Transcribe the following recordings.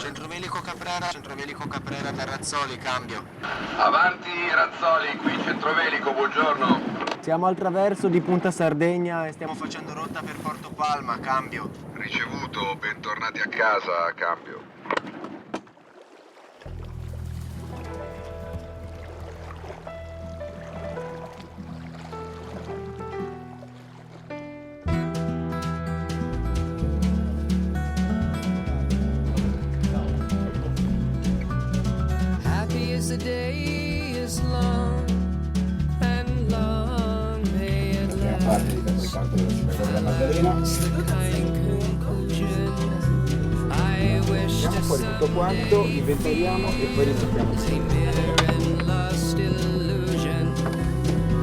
Centro Velico Caprera, Terrazzoli, cambio. Avanti Razzoli, qui Centro Velico, buongiorno. Siamo al traverso di Punta Sardegna e stiamo facendo rotta per Porto Palma, cambio. Ricevuto, bentornati a casa, cambio. The day is long and long may it last. The kind conclusion I wish to fuori tutto quanto, inventariamo e poi rimettiamo. lost illusion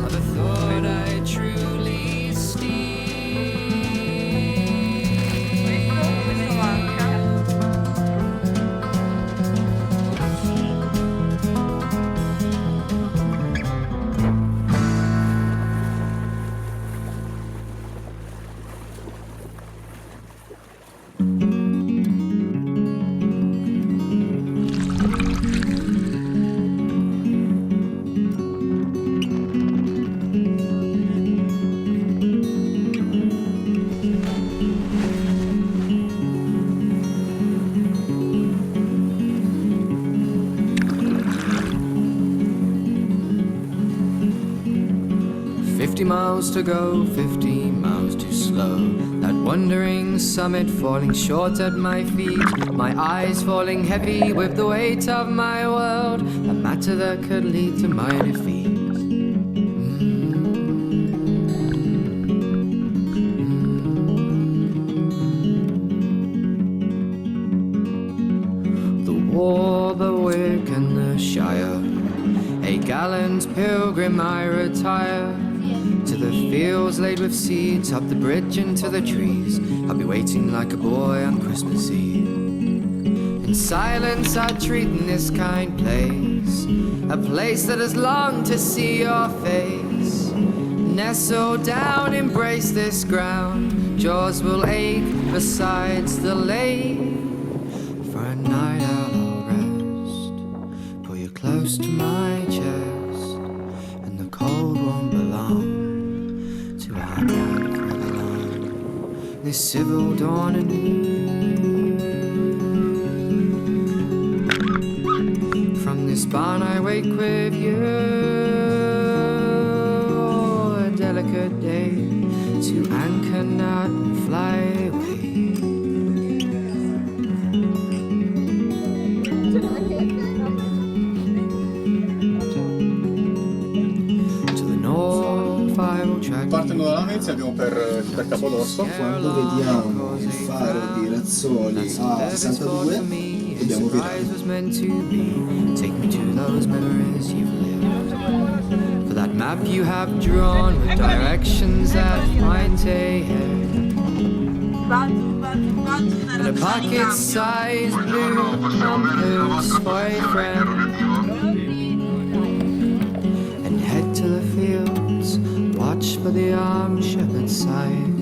of a thought I truly steal. Questo manca. 50 miles to go, 50 miles too slow. That wandering summit falling short at my feet. My eyes falling heavy with the weight of my world. A matter that could lead to my defeat. The war, the wig and the shire. A gallant pilgrim I retire to the fields laid with seeds, up the bridge into the trees. I'll be waiting like a boy on Christmas Eve. In silence I treat in this kind place, a place that has longed to see your face. Nestle down, embrace this ground, jaws will ache besides the lake. For a night out I'll rest, pull you close to my chest, and the cold won't belong to our night further long. This civil dawn and from this barn I wake with you. A delicate day to anchor not and fly away. To the north I will track Partendo dalla Venezia andiamo per Capodorso. Quando vediamo il faro di Razzoli a 62 dobbiamo virare. Take me to those memories you've lived. For that map you have drawn with directions that find a head. And a pocket-sized blue compass for a friend. And head to the fields, watch for the armed shepherd's sight.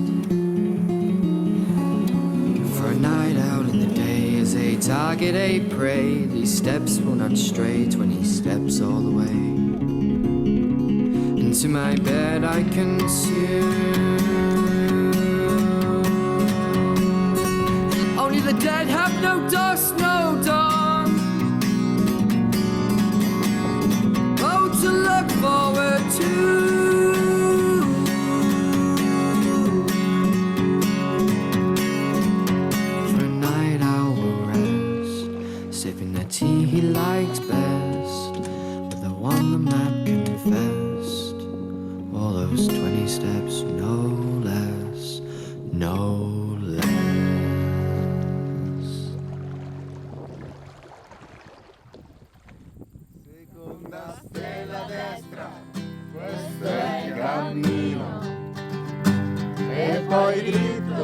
For a night out in the day is a target, a prey. These steps will not stray 20 steps all the way. Into my bed I consume. Only the dead have no dust, no dawn. Oh, to look forward to. Tea he likes best, but the one the map confessed. All those 20 steps, no less, no less. Seconda stella a destra, questo è il cammino. E poi dritto